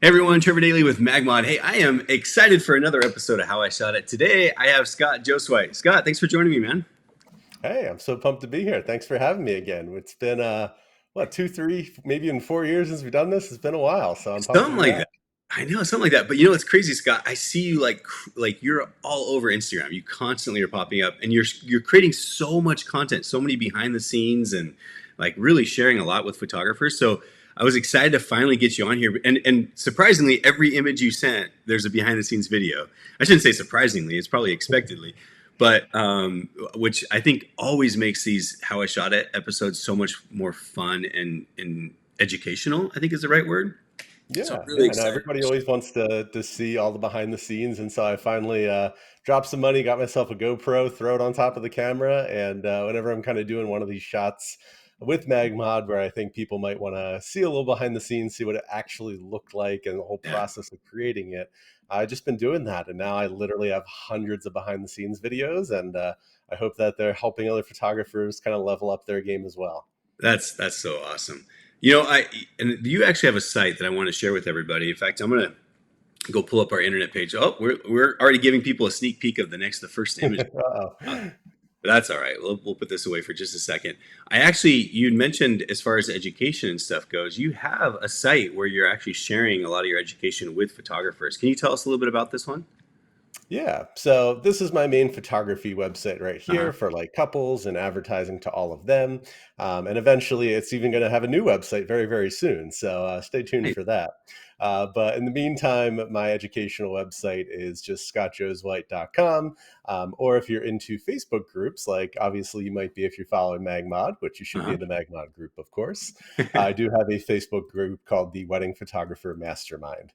Hey everyone, Trevor Dayley with MagMod. Hey, I am excited for another episode of How I Shot It. Today I have Scott Josuweit. Scott, thanks for joining me, man. Hey, I'm so pumped to be here. Thanks for having me again. It's been what, 2, 3, maybe even 4 years since we've done this. It's been a while, so I'm pumped to Something be like back. that. I know, something like that. But you know what's crazy, Scott? I see you like you're all over Instagram. You constantly are popping up, and you're creating so much content, so many behind the scenes, and like really sharing a lot with photographers. So I was excited to finally get you on here. And surprisingly, every image you sent, there's a behind the scenes video. I shouldn't say surprisingly; it's probably expectedly. But which I think always makes these How I Shot It episodes so much more fun and educational. I think is the right word. So I'm Yeah, really yeah. No, excited. everybody always wants to see all the behind the scenes, and so I finally dropped some money, got myself a GoPro, throw it on top of the camera, and whenever I'm kind of doing one of these shots with MagMod, where I think people might want to see a little behind the scenes, see what it actually looked like, and the whole Yeah, process of creating it, I've just been doing that, and now I literally have hundreds of behind the scenes videos, and I hope that they're helping other photographers kind of level up their game as well. that's so awesome. You know, I and you actually have a site that I want to share with everybody. In fact, I'm gonna go pull up our internet page. Oh, we're already giving people a sneak peek of the first image. Uh-oh. Uh, but that's all right. We'll put this away for just a second. I actually, you mentioned as far as education and stuff goes, you have a site where you're actually sharing a lot of your education with photographers. Can you tell us a little bit about this one? Yeah. So this is my main photography website right Uh-huh. here for like couples and advertising to all of them. And eventually it's even going to have a new website very, very soon. So stay tuned Nice. for that. But in the meantime, my educational website is just scottjosuweit.com. Or if you're into Facebook groups, like obviously you might be if you're following MagMod, which you should be Uh-huh. in the MagMod group, of course. I do have a Facebook group called the Wedding Photographer Mastermind.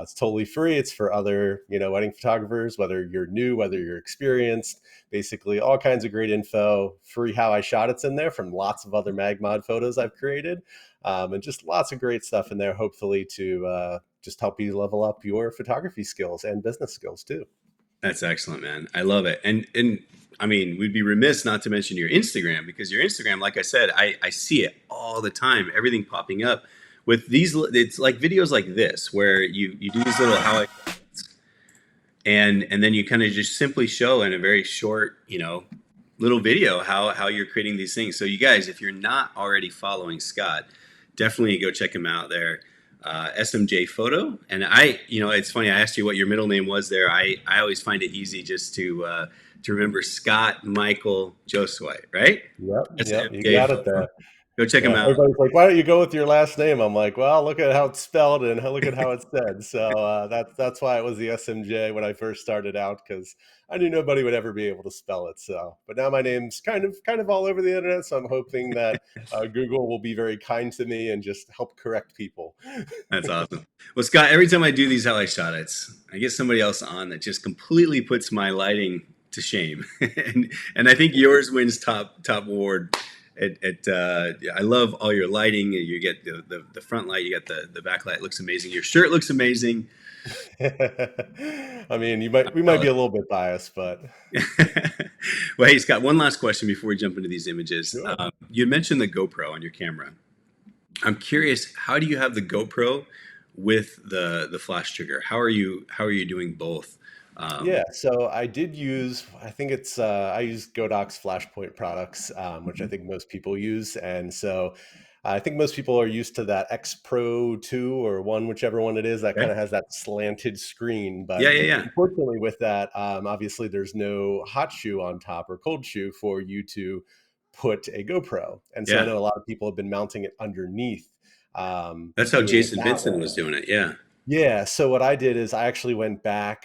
It's totally free. It's for other, wedding photographers, whether you're new, whether you're experienced, basically all kinds of great info, free how I shot it's in there from lots of other MagMod photos I've created. And just lots of great stuff in there, hopefully to just help you level up your photography skills and business skills too. That's excellent, man. I love it. And I mean, we'd be remiss not to mention your Instagram because your Instagram, like I said, I see it all the time. Everything popping up with these. It's like videos like this where you do these little how I and then you kind of just simply show in a very short, little video how you're creating these things. So you guys, if you're not already following Scott, definitely go check him out there. SMJ Photo, and it's funny. I asked you what your middle name was there. I always find it easy just to remember Scott Michael Joswite, right? Yep, yep, you SMJ got it Photo. there. Go check him Yeah, out. everybody's like, "Why don't you go with your last name?" I'm like, "Well, look at how it's spelled and look at how it's said." So that's why it was the SMJ when I first started out because I knew nobody would ever be able to spell it. So, but now my name's kind of all over the internet, so I'm hoping that Google will be very kind to me and just help correct people. That's awesome. Well, Scott, every time I do these how I shot it's I get somebody else on that just completely puts my lighting to shame, and I think yours wins top award. I love all your lighting. You get the front light, you got the back light. It looks amazing. Your shirt looks amazing. I mean, we might be a little bit biased, but Well, hey Scott, one last question before we jump into these images. sure. You mentioned the GoPro on your camera. I'm curious, how do you have the GoPro with the flash trigger? How are you doing both? Yeah, Um, so I did use, I think it's, I use Godoc's Flashpoint products, which I think most people use. And so I think most people are used to that X Pro 2 or 1, whichever one it is, that kind okay. of has that slanted screen. But Yeah, yeah, yeah. unfortunately, with that, obviously, there's no hot shoe on top or cold shoe for you to put a GoPro. And so I Yeah. know a lot of people have been mounting it underneath, That's how doing it Jason that Vincent way. was doing it. Yeah. Yeah, so what I did is I actually went back,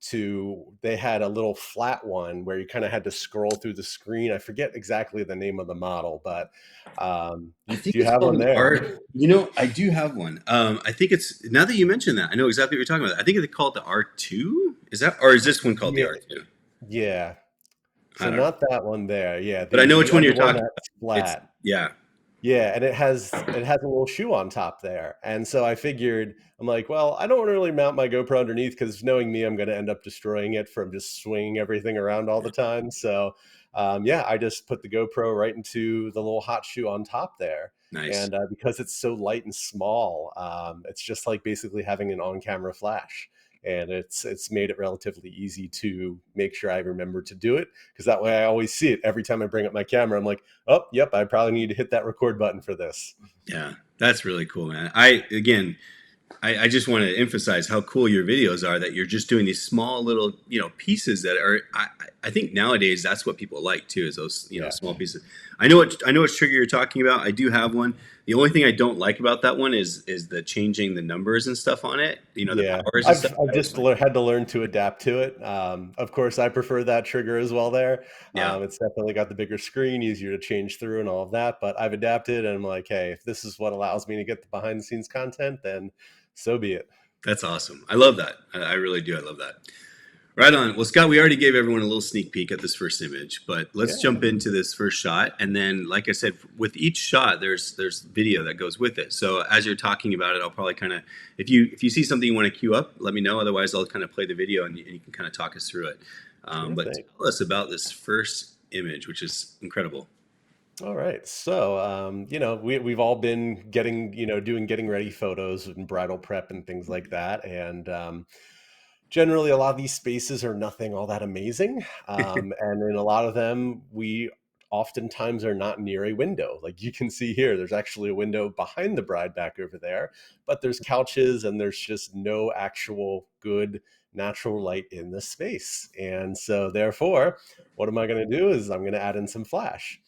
to they had a little flat one where you kinda had to scroll through the screen. I forget exactly the name of the model, but, I you think do you it's have called one an there? R. I do have one. I think it's now that you mention that, I know exactly what you're talking about. I think they call it the R2. Is that, or is this one called the Yeah, R2? yeah. I So don't know, not that one there, yeah, but I know the which one other you're one talking that's about. It's flat. yeah. Yeah, and it has a little shoe on top there, and so I figured I'm like, well, I don't wanna really mount my GoPro underneath because knowing me, I'm gonna end up destroying it from just swinging everything around all the time. So yeah, I just put the GoPro right into the little hot shoe on top there. Nice. And because it's so light and small, it's just like basically having an on-camera flash. And it's made it relatively easy to make sure I remember to do it, because that way I always see it every time I bring up my camera. I'm like, oh, yep, I probably need to hit that record button for this. Yeah, that's really cool, man. Again, I just want to emphasize how cool your videos are, that you're just doing these small little, pieces that are, I think nowadays that's what people like too, is those, Yeah. small pieces. I know what trigger you're talking about. I do have one. The only thing I don't like about that one is the changing the numbers and stuff on it, the Yeah, powers and stuff. I've just had to learn to adapt to it. Of course, I prefer that trigger as well there. Yeah, It's definitely got the bigger screen, easier to change through and all of that, but I've adapted and I'm like, hey, if this is what allows me to get the behind the scenes content, then so be it. that's awesome. I love that. I really do. I love that. Right on. Well, Scott, we already gave everyone a little sneak peek at this first image, but let's Yeah. jump into this first shot. And then, like I said, with each shot, there's video that goes with it. So as you're talking about it, I'll probably kind of, if you see something you want to queue up, let me know. Otherwise, I'll kind of play the video and you can kind of talk us through it. Sure But thing. tell us about this first image, which is incredible. All right. So, we've all been doing getting ready photos and bridal prep and things like that. And generally, a lot of these spaces are nothing all that amazing. And in a lot of them, we oftentimes are not near a window. Like you can see here, there's actually a window behind the bride back over there, but there's couches and there's just no actual good natural light in the space. And so, therefore, what am I going to do is I'm going to add in some flash.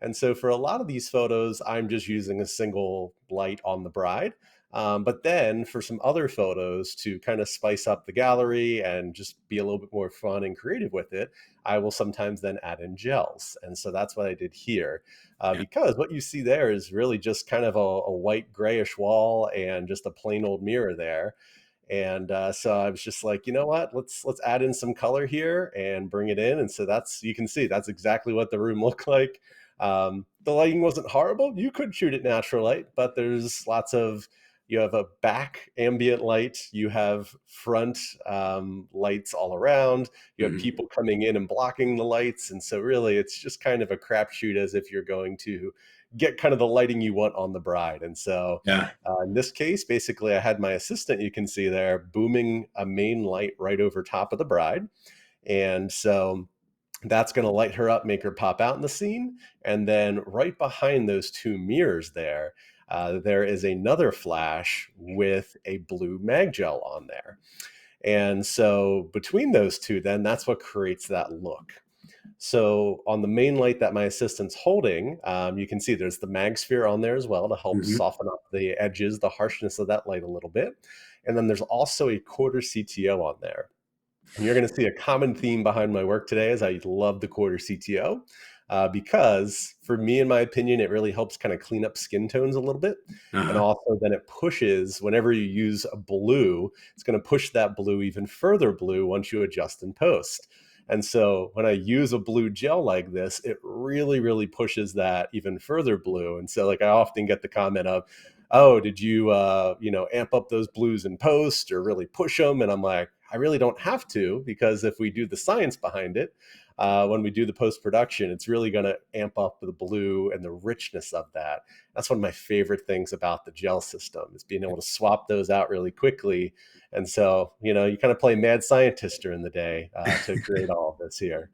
And so, for a lot of these photos, I'm just using a single light on the bride. But then for some other photos to kind of spice up the gallery and just be a little bit more fun and creative with it, I will sometimes then add in gels. And so that's what I did here. Yeah. Because what you see there is really just kind of a white grayish wall and just a plain old mirror there. And so I was just like, you know what? Let's add in some color here and bring it in. And so you can see that's exactly what the room looked like. The lighting wasn't horrible. You could shoot at natural light, but there's lots of you have a back ambient light, you have front lights all around, you have Hmm. people coming in and blocking the lights, and so really it's just kind of a crapshoot as if you're going to get kind of the lighting you want on the bride. And so Yeah. in this case, basically, I had my assistant, you can see there, booming a main light right over top of the bride. And so that's going to light her up, make her pop out in the scene. And then right behind those two mirrors there is another flash with a blue mag gel on there. And so between those two, then that's what creates that look. So on the main light that my assistant's holding, you can see there's the mag sphere on there as well to help Hmm. soften up the edges, the harshness of that light a little bit. And then there's also a quarter CTO on there. And you're going to see a common theme behind my work today is I love the quarter CTO because for me, in my opinion, it really helps kind of clean up skin tones a little bit. And Uh-huh. also then it pushes, whenever you use a blue, it's going to push that blue even further blue once you adjust in post. And so when I use a blue gel like this, it really, really pushes that even further blue. And so like I often get the comment of, oh, did you, amp up those blues in post or really push them? And I'm like, I really don't have to, because if we do the science behind it, when we do the post production, it's really going to amp up the blue and the richness of that. That's one of my favorite things about the gel system is being able to swap those out really quickly. And so, you kind of play mad scientist during the day to create all of this here.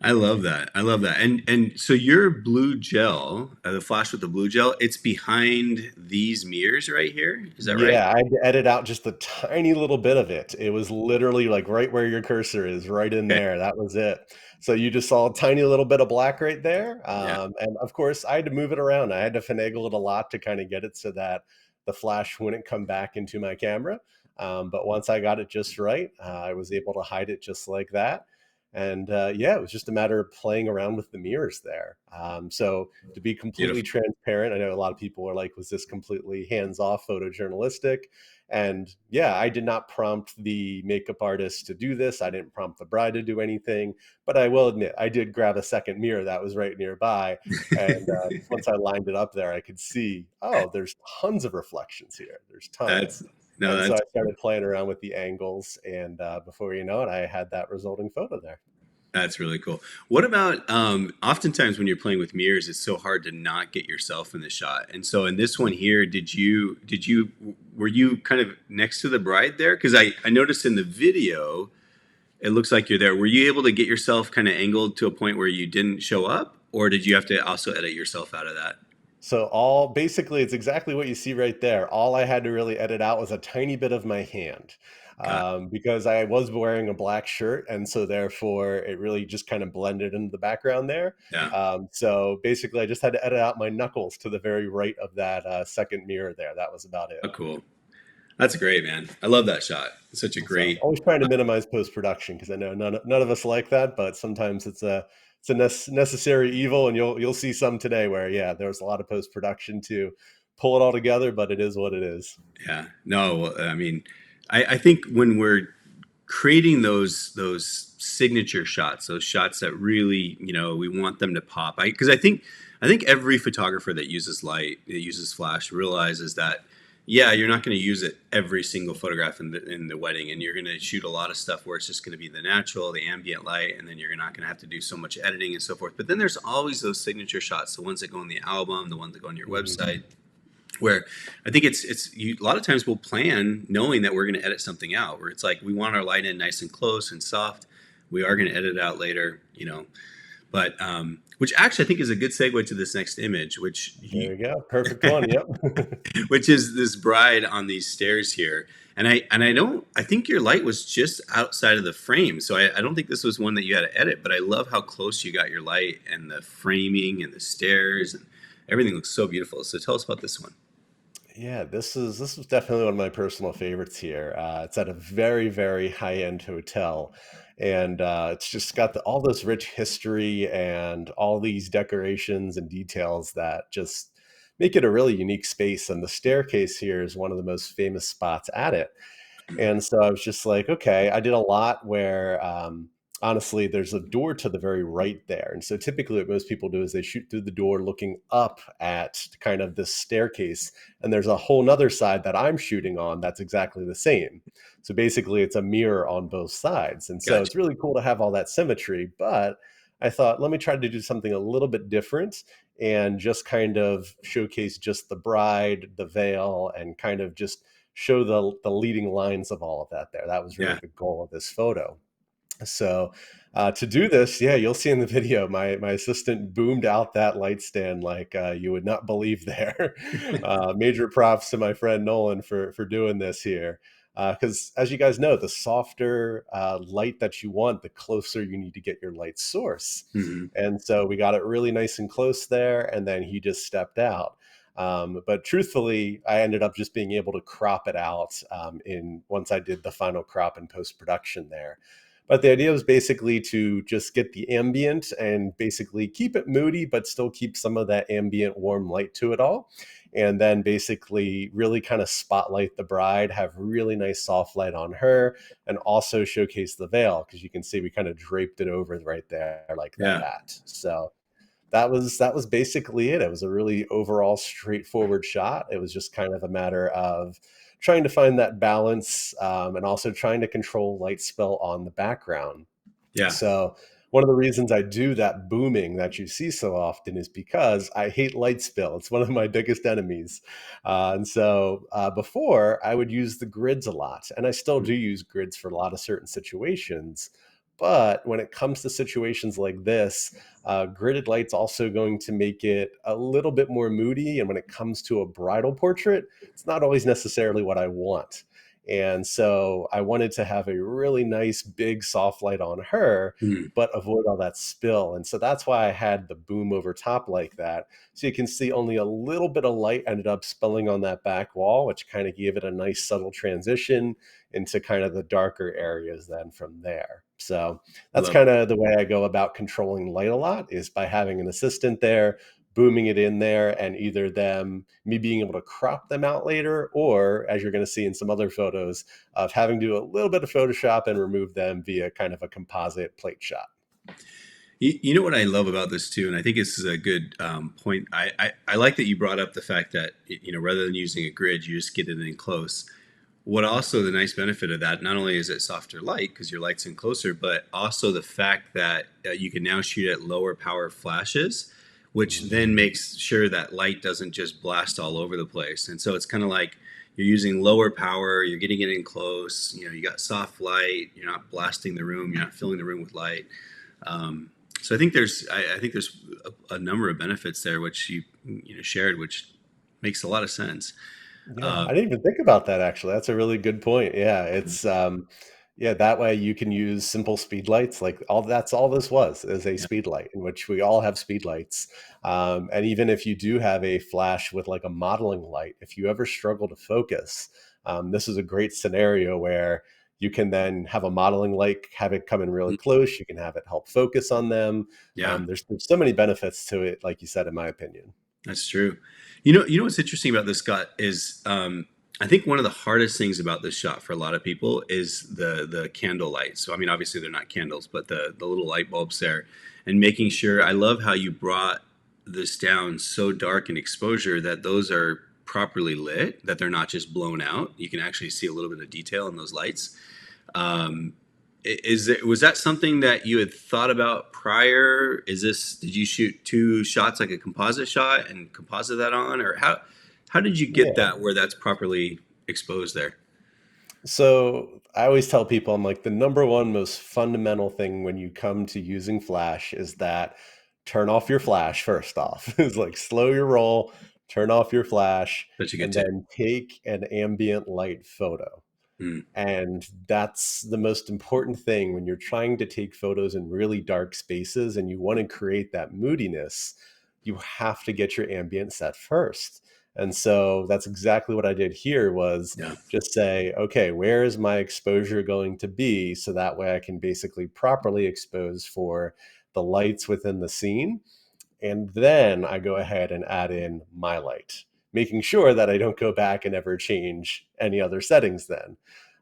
I love that. I love that. And so your blue gel, the flash with the blue gel, it's behind these mirrors right here. Is that right? Yeah, I had to edit out just a tiny little bit of it. It was literally like right where your cursor is, right in Okay. there. That was it. So you just saw a tiny little bit of black right there. Yeah. And of course, I had to move it around. I had to finagle it a lot to kind of get it so that the flash wouldn't come back into my camera. But once I got it just right, I was able to hide it just like that. And yeah, it was just a matter of playing around with the mirrors there. So to be completely Beautiful. transparent, I know a lot of people are like, was this completely hands off photojournalistic? And yeah, I did not prompt the makeup artist to do this. I didn't prompt the bride to do anything. But I will admit, I did grab a second mirror that was right nearby. And once I lined it up there, I could see, oh, there's tons of reflections here. There's That's tons. no, And so I that's started playing around with the angles. And before you know it, I had that resulting photo there. That's really cool. What about oftentimes when you're playing with mirrors, it's so hard to not get yourself in the shot. And so in this one here, did you were you kind of next to the bride there? Because I noticed in the video, it looks like you're there. Were you able to get yourself kind of angled to a point where you didn't show up, or did you have to also edit yourself out of that? So all basically, it's exactly what you see right there. All I had to really edit out was a tiny bit of my hand, Got because I was wearing a black shirt, and so therefore it really just kind of blended into the background there. yeah. So basically, I just had to edit out my knuckles to the very right of that second mirror there. That was about it. Oh, cool. That's great, man. I love that shot. It's such a So great. always trying to minimize post production because I know none of us like that, but sometimes it's a necessary evil, and you'll see some today where yeah, there's a lot of post production to pull it all together, but it is what it is. Yeah. No, I mean, I think when we're creating those signature shots, those shots that really, we want them to pop. Because I think every photographer that uses light, that uses flash, realizes that yeah, you're not going to use it every single photograph in the wedding, and you're going to shoot a lot of stuff where it's just going to be the natural, the ambient light, and then you're not going to have to do so much editing and so forth. But then there's always those signature shots, the ones that go on the album, the ones that go on your Mhm. website, where I think a lot of times we'll plan knowing that we're going to edit something out. Where it's like we want our light in nice and close and soft. We are going to edit it out later. But which actually I think is a good segue to this next image, There we go. Perfect one. Yep. which is this bride on these stairs here. And I think your light was just outside of the frame, so I don't think this was one that you had to edit. But I love how close you got your light and the framing and the stairs and everything looks so beautiful. So tell us about this one. Yeah, this was definitely one of my personal favorites here. It's at a very, very high-end hotel, and it's just got all this rich history and all these decorations and details that just make it a really unique space. And the staircase here is one of the most famous spots at it. And so I was just like, okay, I did a lot where, honestly, there's a door to the very right there. And so typically what most people do is they shoot through the door looking up at kind of this staircase. And there's a whole nother side that I'm shooting on that's exactly the same. So basically it's a mirror on both sides. And so Gotcha. it's really cool to have all that symmetry. But I thought, let me try to do something a little bit different and just kind of showcase just the bride, the veil, and kind of just show the leading lines of all of that there. That was really Yeah. the goal of this photo. So to do this, yeah, you'll see in the video, my assistant boomed out that light stand like you would not believe there. Major props to my friend Nolan for doing this here. Because as you guys know, the softer light that you want, the closer you need to get your light source. Hmm. And so we got it really nice and close there, and then he just stepped out. But truthfully, I ended up just being able to crop it out in once I did the final crop in post production there. But the idea was basically to just get the ambient and basically keep it moody, but still keep some of that ambient warm light to it all. And then basically really kind of spotlight the bride, have really nice soft light on her, and also showcase the veil because you can see we kind of draped it over right there like Yeah. that. So that was basically it. It was a really overall straightforward shot. It was just kind of a matter of trying to find that balance, and also trying to control light spill on the background. Yeah. So one of the reasons I do that booming that you see so often is because I hate light spill. It's one of my biggest enemies. And so before I would use the grids a lot, and I still do use grids for a lot of certain situations. But when it comes to situations like this, gridded light's also going to make it a little bit more moody. And when it comes to a bridal portrait, it's not always necessarily what I want. And so I wanted to have a really nice big soft light on her, Mhm. but avoid all that spill. And so that's why I had the boom over top like that. So you can see only a little bit of light ended up spilling on that back wall, which kind of gave it a nice subtle transition into kind of the darker areas then from there. So I that's love kind of the way I go about controlling light a lot is by having an assistant there booming it in there, and either me being able to crop them out later, or as you're going to see in some other photos, of having to do a little bit of Photoshop and remove them via kind of a composite plate shot. You know what I love about this too, and I think this is a good point. I like that you brought up the fact that rather than using a grid, you just get it in close. what also the nice benefit of that, not only is it softer light because your light's in closer, but also the fact that you can now shoot at lower power flashes, which Mhm. then makes sure that light doesn't just blast all over the place. And so it's kind of like you're using lower power, you're getting it in close, you know, you got soft light, you're not blasting the room, you're not filling the room with light. Um, so I think there's a number of benefits there, which you know shared, which makes a lot of sense. Yeah, I Um, didn't even think about that actually. That's a really good point. Yeah, it's yeah, that way you can use simple speed lights. Like all this was is a yeah. speed light, in which we all have speed lights. And even if you do have a flash with like a modeling light, if you ever struggle to focus, this is a great scenario where you can then have a modeling light, have it come in really close. You can have it help focus on them. Yeah. There's so many benefits to it, like you said, in my opinion. That's true. You know what's interesting about this, Scott, is I think one of the hardest things about this shot for a lot of people is the candle light. So I mean, obviously they're not candles, but the little light bulbs there, and making sure. I love how you brought this down so dark in exposure that those are properly lit, that they're not just blown out. You can actually see a little bit of detail in those lights. Um, was that something that you had thought about prior? Did you shoot two shots like a composite shot and composite that on, or how did you get Yeah. that where that's properly exposed there? So I always tell people, I'm like, the number one most fundamental thing when you come to using Flash is that turn off your flash first off. Is like slow your roll, turn off your flash, Such a good and tip. then take an ambient light photo. Mm, And that's the most important thing when you're trying to take photos in really dark spaces and you want to create that moodiness, you have to get your ambient set first. And so that's exactly what I did here was yeah, just say, okay, where is my exposure going to be? So that way I can basically properly expose for the lights within the scene, and then I go ahead and add in my light, making sure that I don't go back and ever change any other settings then.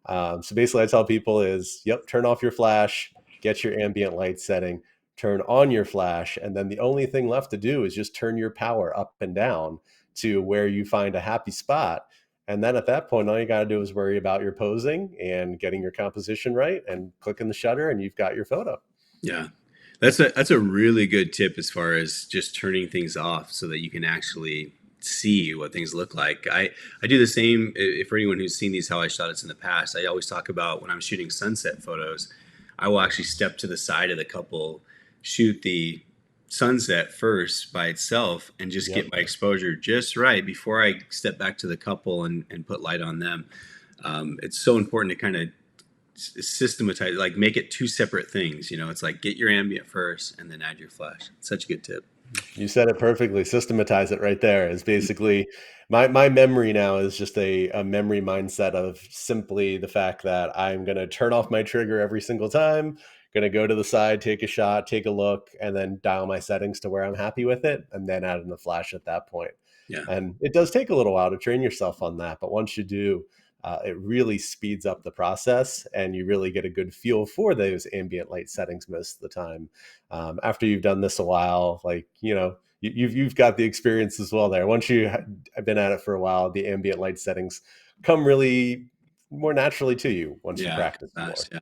So basically I tell people is, yep, turn off your flash, get your ambient light setting, turn on your flash, and then the only thing left to do is just turn your power up and down to where you find a happy spot. And then at that point, all you got to do is worry about your posing and getting your composition right and clicking the shutter, and you've got your photo. yeah. That's a really good tip as far as just turning things off so that you can actually see what things look like. I do the same. For anyone who's seen these how I shot it in the past, I always talk about when I'm shooting sunset photos, I will actually step to the side of the couple, shoot the sunset first by itself, and just Yep. get my exposure just right before I step back to the couple and put light on them. It's so important to kind of systematize, like make it two separate things. You know, it's like get your ambient first and then add your flash. Such a good tip. You said it perfectly. Systematize it right there is basically my memory now is just a memory mindset of simply the fact that I'm going to turn off my trigger every single time, going to go to the side, take a shot, take a look, and then dial my settings to where I'm happy with it, and then add in the flash at that point. Yeah, And it does take a little while to train yourself on that, but once you do, it really speeds up the process, and you really get a good feel for those ambient light settings most of the time. After you've done this a while, like you've got the experience as well there. Once have been at it for a while, the ambient light settings come really more naturally to you once you yeah, practice more. yeah.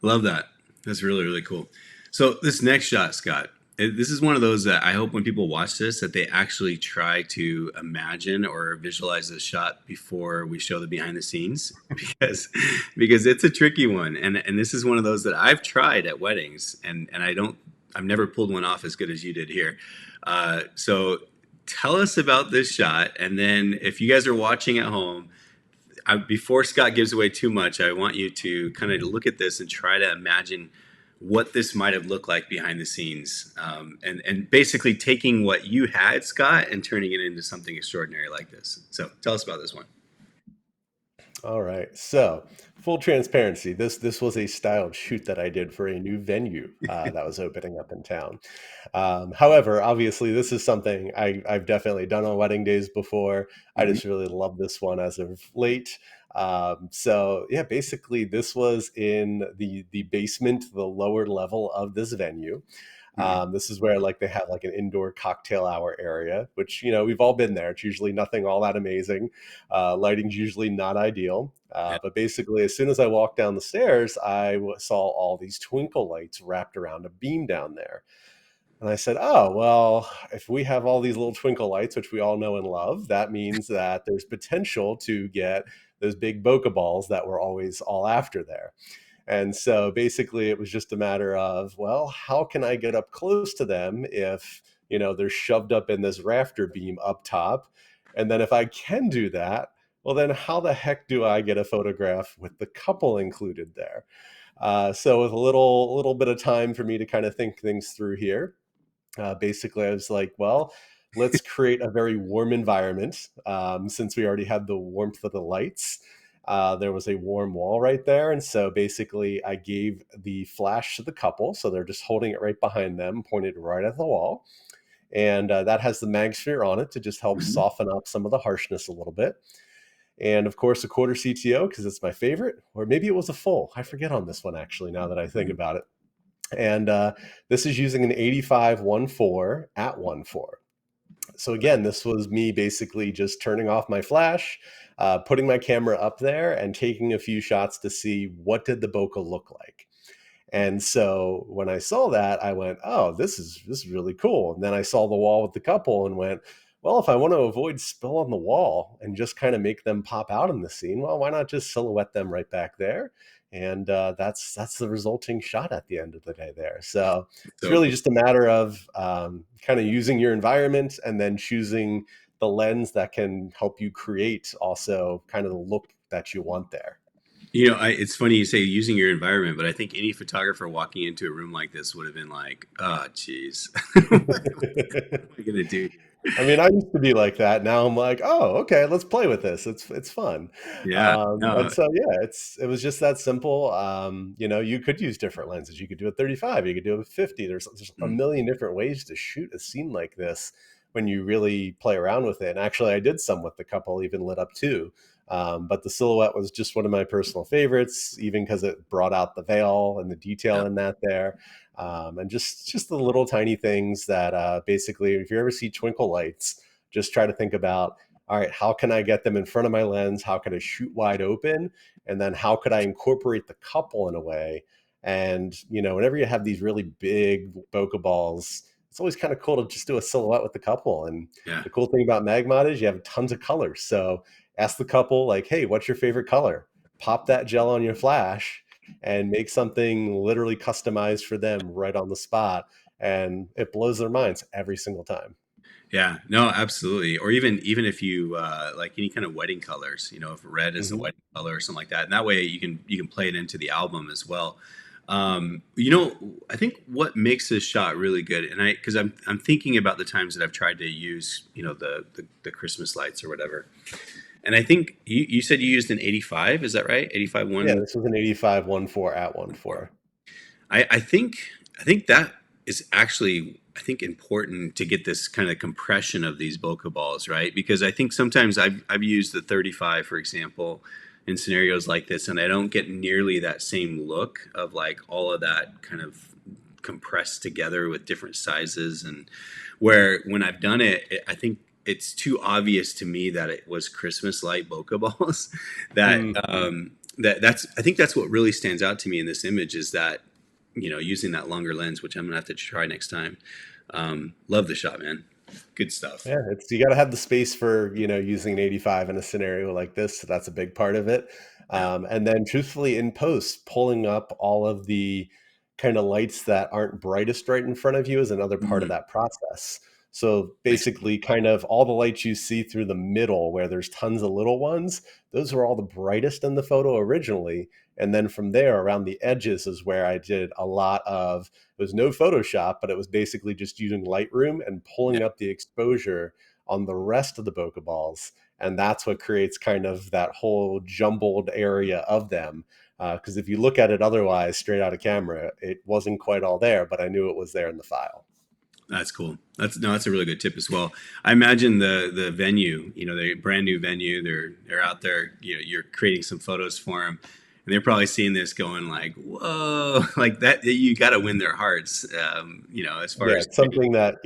Love that. That's really really cool. So this next shot, Scott, this is one of those that I hope when people watch this that they actually try to imagine or visualize this shot before we show the behind the scenes because it's a tricky one, and this is one of those that I've tried at weddings, and I've never pulled one off as good as you did here. So tell us about this shot, and then if you guys are watching at home, before Scott gives away too much, I want you to kind of look at this and try to imagine what this might have looked like behind the scenes, and basically taking what you had, Scott, and turning it into something extraordinary like this. So tell us about this one. All right. So, full transparency, this was a styled shoot that I did for a new venue that was opening up in town. However, obviously, this is something I've definitely done on wedding days before. I Mhm. just really love this one as of late. So yeah, basically, this was in the basement, the lower level of this venue. Mhm. This is where like they have like an indoor cocktail hour area, which we've all been there. It's usually nothing all that amazing. Lighting's usually not ideal, Yeah. but basically, as soon as I walked down the stairs, saw all these twinkle lights wrapped around a beam down there. And I said, oh, well, if we have all these little twinkle lights, which we all know and love, that means that there's potential to get those big bokeh balls that we're always all after there. And so basically, it was just a matter of, well, how can I get up close to them if, they're shoved up in this rafter beam up top? And then if I can do that, well, then how the heck do I get a photograph with the couple included there? So with a little bit of time for me to kind of think things through here, basically I was like, well, let's create a very warm environment. Since we already had the warmth of the lights, there was a warm wall right there. And so basically I gave the flash to the couple. So they're just holding it right behind them, pointed right at the wall. And that has the mag sphere on it to just help Mhm. soften up some of the harshness a little bit. And of course, a quarter CTO because it's my favorite, or maybe it was a full. I forget on this one actually, now that I think about it. And this is using an 85-1.4 at 1.4. So again, this was me basically just turning off my flash, putting my camera up there, and taking a few shots to see what did the bokeh look like. And so when I saw that, I went, "Oh, this is really cool." And then I saw the wall with the couple and went, "Well, if I want to avoid spill on the wall and just kind of make them pop out in the scene, well, why not just silhouette them right back there?" And that's the resulting shot at the end of the day there. So it's So really cool. just a matter of kind of using your environment and then choosing the lens that can help you create also kind of the look that you want there. It's funny you say using your environment, but I think any photographer walking into a room like this would have been like, "Oh, geez, what am I gonna do here?" I mean, I used to be like that. Now I'm like, oh, okay, let's play with this. It's fun. Yeah, And no, so yeah, it was just that simple. You could use different lenses. You could do a 35, you could do a 50. There's a mm, million different ways to shoot a scene like this when you really play around with it. And actually, I did some with the couple, even lit up too. But the silhouette was just one of my personal favorites, even because it brought out the veil and the detail yeah, in that there. And just the little tiny things that basically, if you ever see twinkle lights, just try to think about, all right, how can I get them in front of my lens? How could I shoot wide open? And then how could I incorporate the couple in a way? And whenever you have these really big bokeh balls, it's always kind of cool to just do a silhouette with the couple. And yeah. the cool thing about MagMod is you have tons of colors. So ask the couple, like, hey, what's your favorite color? Pop that gel on your flash and make something literally customized for them right on the spot. And it blows their minds every single time. Yeah, no, absolutely. Or even if you like any kind of wedding colors, if red is a Hmm. wedding color or something like that, and that way you can play it into the album as well. I think what makes this shot really good, and because I'm thinking about the times that I've tried to use the Christmas lights or whatever, and I think you said you used an 85, is that right? 85 Yeah, 1. this was an 85-1.4 at 1.4. I think that is actually I think important to get this kind of compression of these bokeh balls, right? Because I think sometimes I've used the 35, for example, in scenarios like this, and I don't get nearly that same look of like all of that kind of compressed together with different sizes, and where when I've done I think it's too obvious to me that it was Christmas light bokeh balls. that Mhm. that's I think that's what really stands out to me in this image is that using that longer lens, which I'm gonna have to try next time. Love the shot, man. Good stuff. Yeah, you got to have the space for using an 85 in a scenario like this. So that's a big part of it. Yeah. And then, truthfully, in post, pulling up all of the kind of lights that aren't brightest right in front of you is another part of Mhm. that process. So Nice. basically, kind of all the lights you see through the middle, where there's tons of little ones, those are all the brightest in the photo originally. And then from there, around the edges is where I did a lot of it was no Photoshop, but it was basically just using Lightroom and Yeah. pulling up the exposure on the rest of the bokeh balls. And that's what creates kind of that whole jumbled area of them. Because if you look at it otherwise, straight out of camera, it wasn't quite all there, but I knew it was there in the file. That's cool. That's a really good tip as well. I imagine the venue, the brand new venue, they're out there. You're creating some photos for them. and they're probably seeing this going like, "Whoa!" Like that. You got to win their hearts, as far Yeah, as it's something that,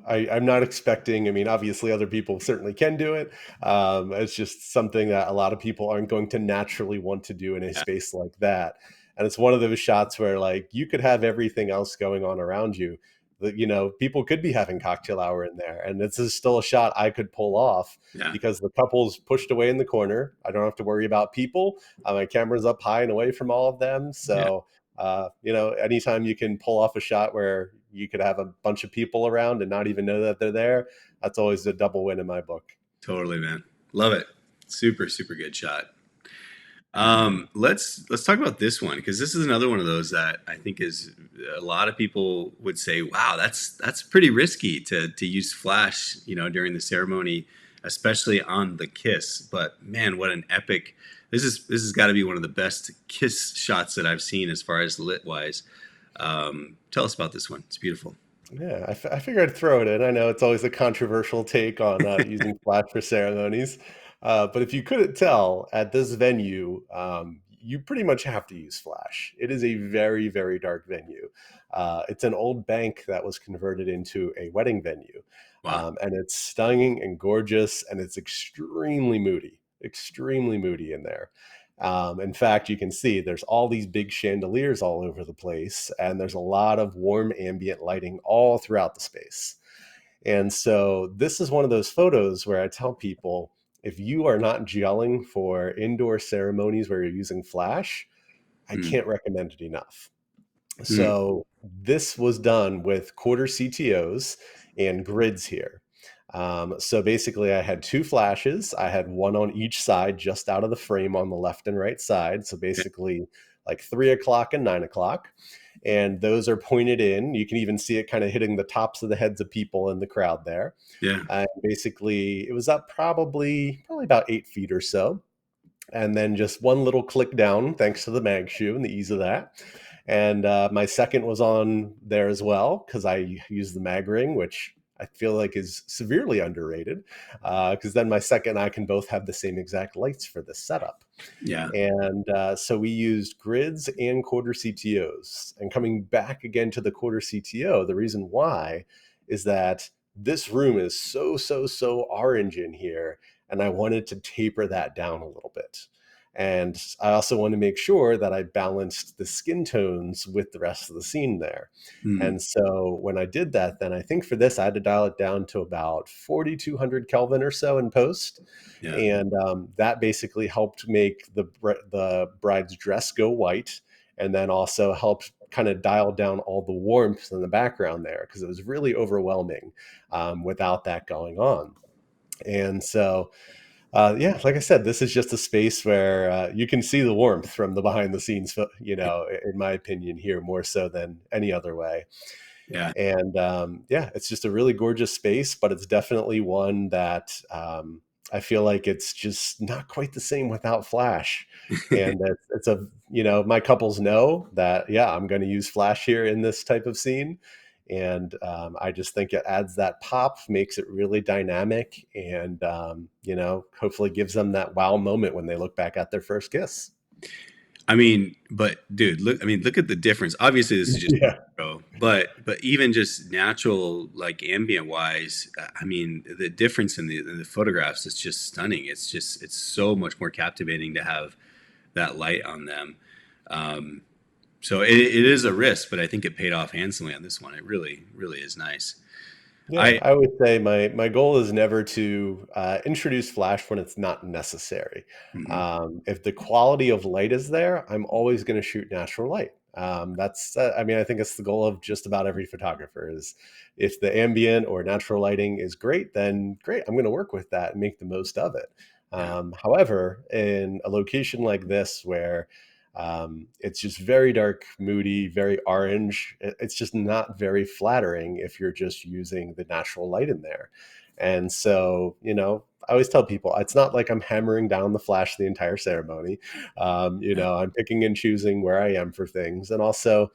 I'm not expecting. I mean, obviously, other people certainly can do it. It's just something that a lot of people aren't going to naturally want to do in a yeah, space like that. And it's one of those shots where, like, you could have everything else going on around you. That, people could be having cocktail hour in there, and this is still a shot I could pull off yeah, because the couple's pushed away in the corner. I don't have to worry about people. My camera's up high and away from all of them, yeah. so anytime you can pull off a shot where you could have a bunch of people around and not even know that they're there, that's always a double win in my book. Totally, man. Love it. Super, super good shot. Let's talk about this one because this is another one of those that I think is a lot of people would say, "Wow, that's pretty risky to use flash, during the ceremony, especially on the kiss." But man, what an epic! This has got to be one of the best kiss shots that I've seen as far as lit wise. Tell us about this one. It's beautiful. Yeah, I figured I'd throw it in. I know it's always a controversial take on using flash for ceremonies, but if you couldn't tell, at this venue, you pretty much have to use flash. It is a very, very dark venue. It's an old bank that was converted into a wedding venue, Wow. and it's stunning and gorgeous, and it's extremely moody in there. In fact, you can see there's all these big chandeliers all over the place, and there's a lot of warm ambient lighting all throughout the space. And so, this is one of those photos where I tell people if you are not gelling for indoor ceremonies where you're using flash, I Mm, can't recommend it enough. mm, So this was done with quarter CTOs and grids here. So basically, I had two flashes. I had one on each side, just out of the frame on the left and right side. So yeah, basically, like 3 o'clock and 9 o'clock. And those are pointed in. You can even see it kind of hitting the tops of the heads of people in the crowd there. yeah, And basically, it was up probably about 8 feet or so, and then just one little click down thanks to the mag shoe and the ease of that. And my second was on there as well because I use the mag ring, which I feel like is severely underrated, because then my second and I can both have the same exact lights for this setup. yeah. And so we used grids and quarter CTOs. And coming back again to the quarter CTO, the reason why is that this room is so orange in here. And I wanted to taper that down a little bit. And I also want to make sure that I balanced the skin tones with the rest of the scene there. Mm, And so when I did that, then I think for this, I had to dial it down to about 4,200 Kelvin or so in post, yeah, and that basically helped make the bride's dress go white, and then also helped kind of dial down all the warmth in the background there because it was really overwhelming without that going on. And so, yeah, like I said, this is just a space where you can see the warmth from the behind the scenes, in my opinion, here more so than any other way. yeah. And yeah, it's just a really gorgeous space, but it's definitely one that I feel like it's just not quite the same without Flash. And it's my couples know that, yeah, I'm going to use Flash here in this type of scene. And I just think it adds that pop, makes it really dynamic, and, hopefully gives them that wow moment when they look back at their first kiss. I mean, but dude, look. I mean, look at the difference. Obviously, this is just Yeah. pro, but even just natural, like ambient wise, I mean, the difference in the photographs is just stunning. It's so much more captivating to have that light on them. Um, so it is a risk, but I think it paid off handsomely on this one. It really, really is nice. Yeah, I I would say my goal is never to introduce flash when it's not necessary. mhm, If the quality of light is there, I'm always going to shoot natural light. I mean, I think it's the goal of just about every photographer is if the ambient or natural lighting is great, then great, I'm going to work with that and make the most of it. yeah, However, in a location like this where it's just very dark, moody, very orange. It's just not very flattering if you're just using the natural light in there. And so, I always tell people it's not like I'm hammering down the flash the entire ceremony. yeah, I'm picking and choosing where I am for things. And also,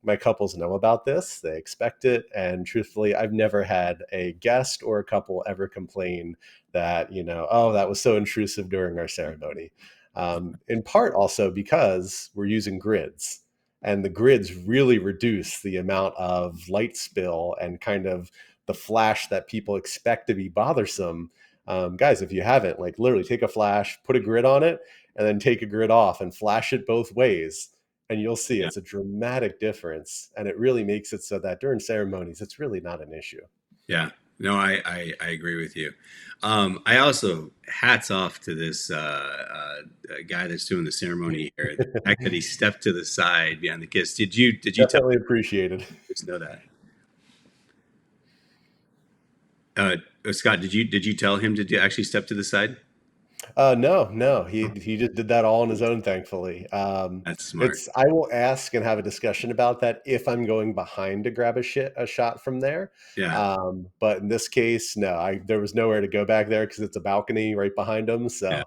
my couples know about this, they expect it. And truthfully, I've never had a guest or a couple ever complain that, oh, that was so intrusive during our ceremony. In part also because we're using grids, and the grids really reduce the amount of light spill and kind of the flash that people expect to be bothersome. Guys, if you haven't, like literally take a flash, put a grid on it, and then take a grid off and flash it both ways. And you'll see Yeah. it's a dramatic difference. And it really makes it so that during ceremonies, it's really not an issue. Yeah. No, I agree with you. I also hats off to this guy that's doing the ceremony here. The fact that he stepped to the side behind the kiss. Did you tell Definitely appreciated. just know that? Scott, did you tell him to actually step to the side? No, no, he just did that all on his own, thankfully. That's smart. It's I will ask and have a discussion about that if I'm going behind to grab a shot from there. Yeah. But in this case, no, there was nowhere to go back there because it's a balcony right behind him. Yeah. So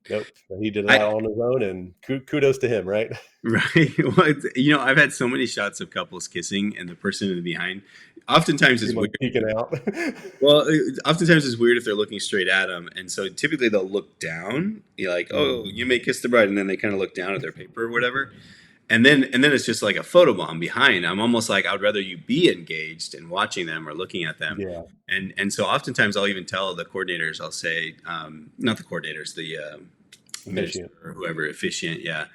nope, he did that I all on his own, and kudos to him, right? right. Well, I've had so many shots of couples kissing and the person in the behind. Oftentimes See it's him weird. like peeking out. Well, oftentimes it's weird if they're looking straight at them, and so typically they'll look down. You're like, "Oh, Mm, you may kiss the bride," and then they kind of look down at their paper or whatever, and then it's just like a photo bomb behind. I'm almost like I'd rather you be engaged and watching them or looking at them, yeah, and so oftentimes I'll even tell the coordinators, I'll say, not the coordinators, the minister officiant. or whoever officiant, yeah.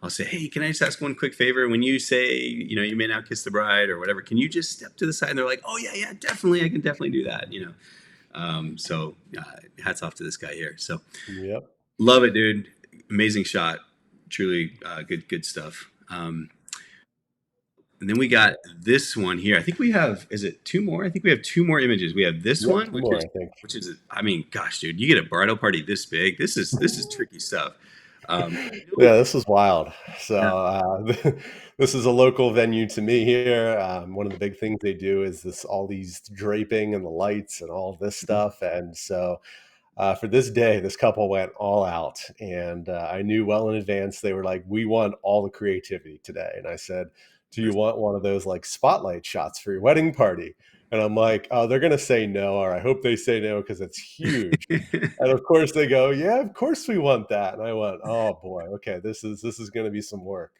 I'll say, hey, can I just ask one quick favor? When you say, you may now kiss the bride or whatever, can you just step to the side? And they're like, oh yeah, yeah, definitely, I can definitely do that. So hats off to this guy here. So Yep, love it, dude. Amazing shot. Truly good stuff. And then we got this one here. I think we have, is it two more? I think we have two more images. We have this yep, one, two more, I think. I mean, gosh, dude, you get a bridal party this big. This is tricky stuff. You know, Yeah, this was wild. So yeah. this is a local venue to me here. One of the big things they do is this all these draping and the lights and all this stuff. And so for this day, this couple went all out, and I knew well in advance they were like, "We want all the creativity today." And I said, "Do you want one of those like spotlight shots for your wedding party?" And I'm like, "Oh, they're gonna say no, or I hope they say no because it's huge." And of course they go, "Yeah, of course we want that." And I went, "Oh boy, okay, this is going to be some work."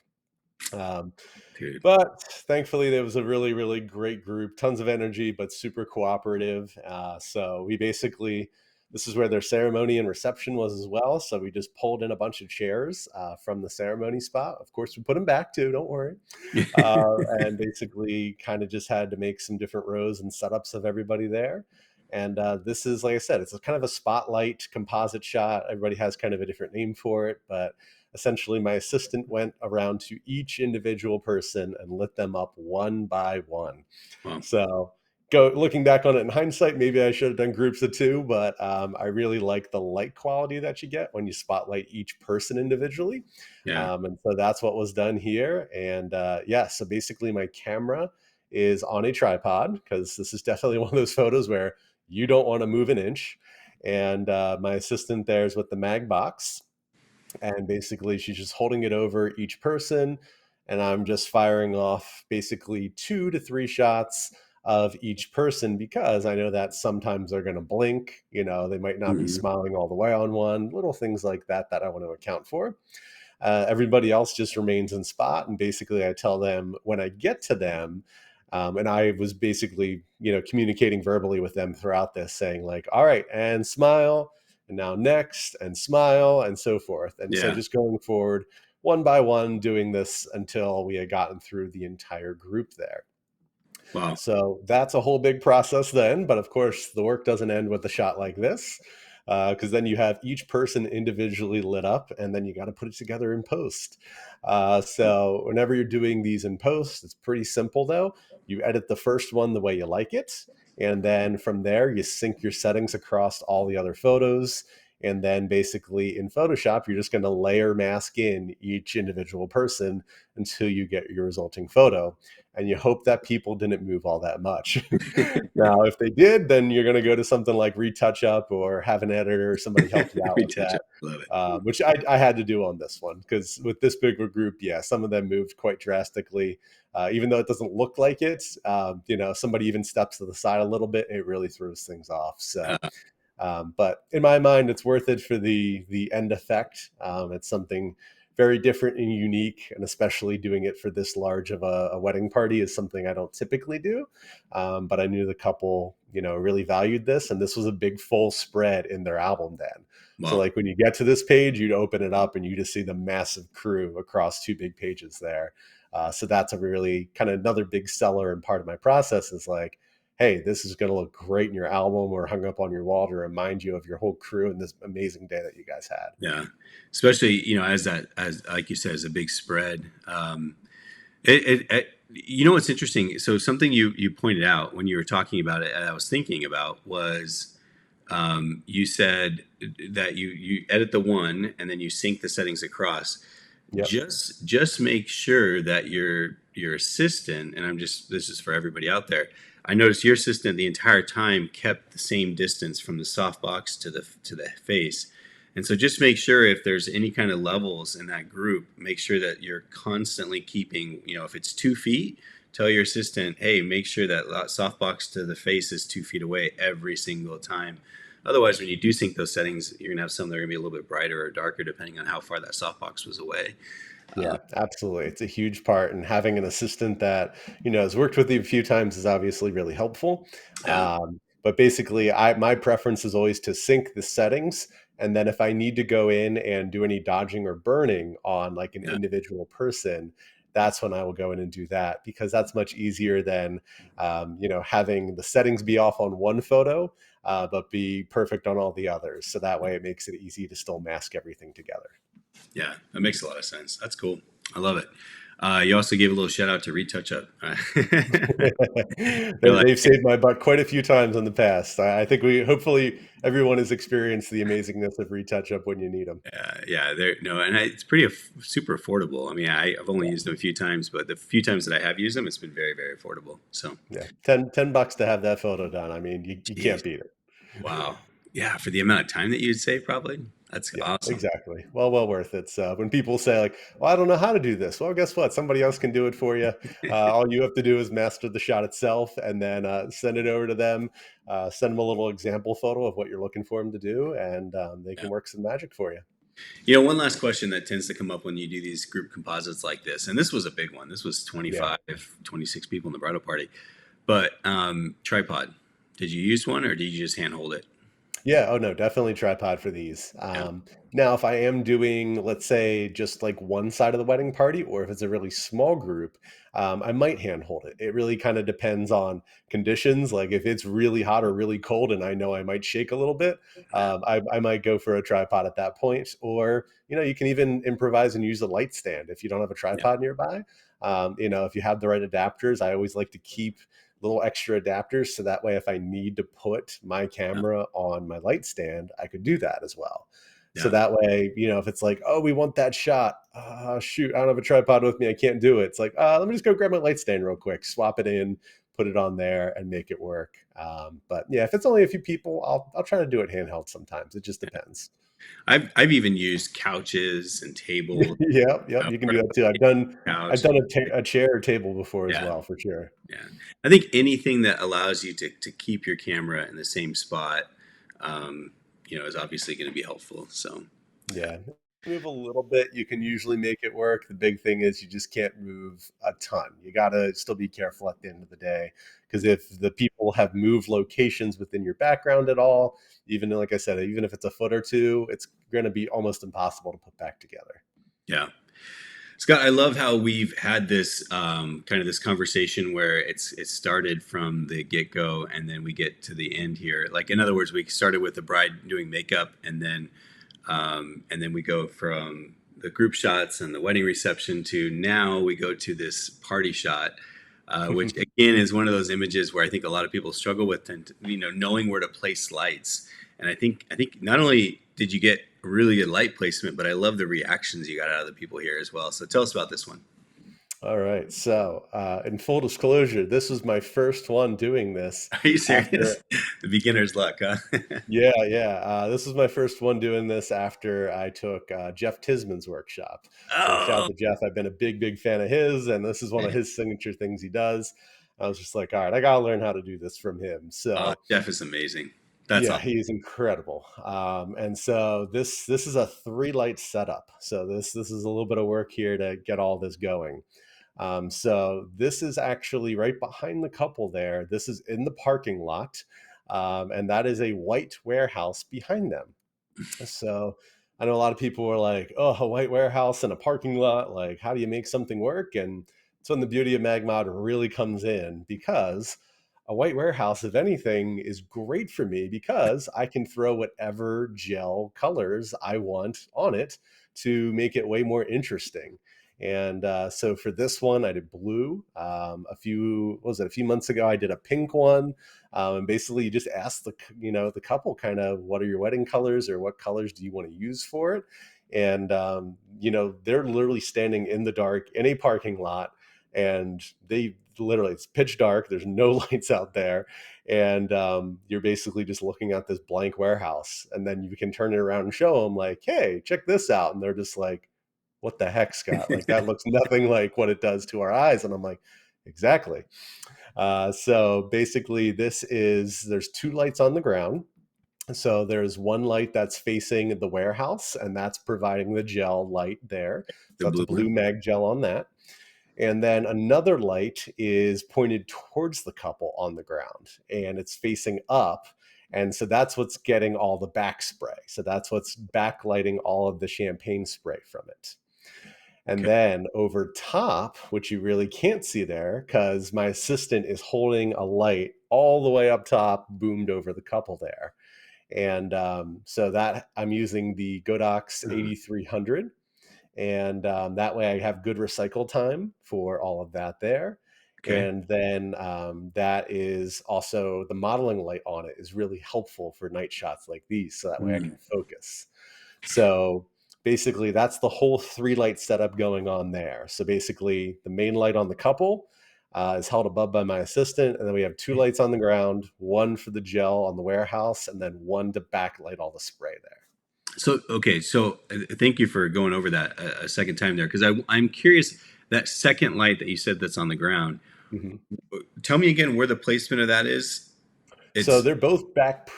Um, Dude. but thankfully, there was a really, really great group, tons of energy, but super cooperative. So we basically, this is where their ceremony and reception was as well. So we just pulled in a bunch of chairs from the ceremony spot. Of course, we put them back too. Don't worry. And basically, kind of just had to make some different rows and setups of everybody there. And this is, like I said, it's a kind of a spotlight composite shot. Everybody has kind of a different name for it, but essentially my assistant went around to each individual person and lit them up one by one. Well, So go looking back on it in hindsight, maybe I should have done groups of two, but I really like the light quality that you get when you spotlight each person individually. yeah. And so that's what was done here. And yeah, so basically my camera is on a tripod because this is definitely one of those photos where you don't want to move an inch. And my assistant there is with the mag box, and basically she's just holding it over each person, and I'm just firing off basically 2 to 3 shots of each person because I know that sometimes they're going to blink, they might not be Mhm. smiling all the way on one, little things like that that I want to account for. Everybody else just remains in spot, and basically I tell them when I get to them. And I was basically, communicating verbally with them throughout this, saying like, "All right, and smile, and now next, and smile," and so forth. And so Yeah. just going forward, one by one, doing this until we had gotten through the entire group there. Wow. So that's a whole big process then. But of course, the work doesn't end with a shot like this, because then you have each person individually lit up, and then you got to put it together in post. So whenever you're doing these in post, it's pretty simple though. You edit the first one the way you like it. And then from there, you sync your settings across all the other photos. And then basically in Photoshop, you're just going to layer mask in each individual person until you get your resulting photo, and you hope that people didn't move all that much. Now, if they did, then you're going to go to something like Retouch Up or have an editor or somebody help you out with Retouch it. that, Love it. which I had to do on this one because with this bigger group, yeah, some of them moved quite drastically. Even though it doesn't look like it, somebody even steps to the side a little bit, it really throws things off. So Uh, But in my mind, it's worth it for the end effect. It's something very different and unique, and especially doing it for this large of a wedding party is something I don't typically do. But I knew the couple, really valued this, and this was a big full spread in their album then. So Wow. like when you get to this page, you'd open it up and you just see the massive crew across two big pages there. So that's a really kind of another big seller, and part of my process is like, hey, this is going to look great in your album or hung up on your wall to remind you of your whole crew and this amazing day that you guys had. Yeah. Especially, as like you said, as a big spread. What's interesting? So something you pointed out when you were talking about it, and I was thinking about was, you said that you edit the one and then you sync the settings across. Yep. Just make sure that your assistant, and this is for everybody out there. I noticed your assistant the entire time kept the same distance from the softbox to the face. And so just make sure if there's any kind of levels in that group, make sure that you're constantly keeping, if it's 2 feet, tell your assistant, hey, make sure that softbox to the face is 2 feet away every single time. Otherwise, when you do sync those settings, you're going to have some that are going to be a little bit brighter or darker depending on how far that softbox was away. Yeah, absolutely. It's a huge part. And having an assistant that, has worked with you a few times is obviously really helpful. Yeah, But basically, my preference is always to sync the settings. And then if I need to go in and do any dodging or burning on like an yeah, individual person, that's when I will go in and do that, because that's much easier than, having the settings be off on one photo, but be perfect on all the others. So that way it makes it easy to still mask everything together. yeah. That makes a lot of sense. That's cool. I love it. You also gave a little shout out to Retouch Up. You're like, They've saved my butt quite a few times in the past. I think hopefully everyone has experienced the amazingness of Retouch Up when you need them. yeah, they're no, and it's pretty super affordable. I mean, I've only used them a few times, but the few times that I have used them, it's been very, very affordable. So, Yeah, ten bucks to have that photo done. I mean, you can't geez, beat it. wow, yeah, for the amount of time that you'd save, probably that's Yeah, awesome. exactly. Well worth it. So when people say like, "Well, I don't know how to do this," well, guess what? Somebody else can do it for you. All you have to do is master the shot itself, and then send it over to them. Send them a little example photo of what you're looking for them to do, and they Yeah. can work some magic for you. One last question that tends to come up when you do these group composites like this, and this was a big one. This was Yeah. 25, 26 people in the bridal party. But tripod, did you use one or did you just hand hold it? Yeah, oh no, definitely tripod for these. Yeah, Now, if I am doing, let's say, just like one side of the wedding party, or if it's a really small group, I might hand hold it. It really kind of depends on conditions. Like if it's really hot or really cold, and I know I might shake a little bit, yeah, I might go for a tripod at that point. Or you can even improvise and use a light stand if you don't have a yeah, tripod nearby. If you have the right adapters, I always like to keep little extra adapters, so that way if I need to put my yeah, camera on my light stand, I could do that as well. So yeah. that way, if it's like, oh, we want that shot, shoot, I don't have a tripod with me, I can't do it. It's like, let me just go grab my light stand real quick, swap it in, put it on there, and make it work. But yeah, if it's only a few people, I'll try to do it handheld sometimes. It just depends. I've even used couches and tables, Yep, you can do that too. I've couch. done a chair or table before as Yeah, well, for sure. yeah. I think anything that allows you to keep your camera in the same spot, is obviously going to be helpful. So, Yeah. Move a little bit, you can usually make it work. The big thing is you just can't move a ton. You gotta still be careful at the end of the day, because if the people have moved locations within your background at all, even like I said, even if it's a foot or two, it's gonna be almost impossible to put back together. yeah. Scott, I love how we've had this kind of this conversation where it started from the get go, and then we get to the end here. Like in other words, we started with the bride doing makeup, and then we go from the group shots and the wedding reception to now we go to this party shot, which again is one of those images where I think a lot of people struggle with, knowing where to place lights. And I think not only did you get really good light placement, but I love the reactions you got out of the people here as well. So tell us about this one. All right. So, in full disclosure, this was my first one doing this Are you after. serious? The beginner's luck, huh? Yeah. This was my first one doing this after I took Jeff Tisman's workshop. So shout out Oh, to Jeff. I've been a big, big fan of his, and this is one of man. his signature things he does. I was just like, all right, I gotta learn how to do this from him. So Jeff is amazing. That's Yeah, awesome. he is incredible. And so this is a 3 light setup. So this is a little bit of work here to get all this going. So this is actually right behind the couple there. This is in the parking lot, and that is a white warehouse behind them. So I know a lot of people were like, "Oh, a white warehouse and a parking lot. Like, how do you make something work?" And it's when the beauty of MagMod really comes in, because a white warehouse, if anything, is great for me because I can throw whatever gel colors I want on it to make it way more interesting. And so for this one, I did blue. What was it? A few months ago, I did a pink one, and basically, you just ask the couple kind of, what are your wedding colors, or what colors do you want to use for it? And they're literally standing in the dark in a parking lot, and they literally, it's pitch dark. There's no lights out there, and you're basically just looking at this blank warehouse, and then you can turn it around and show them like, "Hey, check this out," and they're just like, "What the heck, Scott? Like that looks nothing like what it does to our eyes." And I'm like, "Exactly." So basically, there's 2 lights on the ground. So there's one light that's facing the warehouse, and that's providing the gel light there. The So that's a blue blue one. mag gel on that. And then another light is pointed towards the couple on the ground, and it's facing up. And so that's what's getting all the back spray. So that's what's backlighting all of the champagne spray from it. And Okay. then over top, which you really can't see there because my assistant is holding a light all the way up top, boomed over the couple there. And so that I'm using the Godox Uh, 8300. And that way I have good recycle time for all of that there. okay. And then that is also, the modeling light on it is really helpful for night shots like these. So that way I Mm. can focus. So basically, that's the whole 3 light setup going on there. So basically, the main light on the couple is held above by my assistant, and then we have 2 lights on the ground, one for the gel on the warehouse, and then one to backlight all the spray there. So okay, so thank you for going over that a second time there, because I'm curious, that second light that you said that's on the ground. Mhm. Tell me again where the placement of that is. So It's they're both back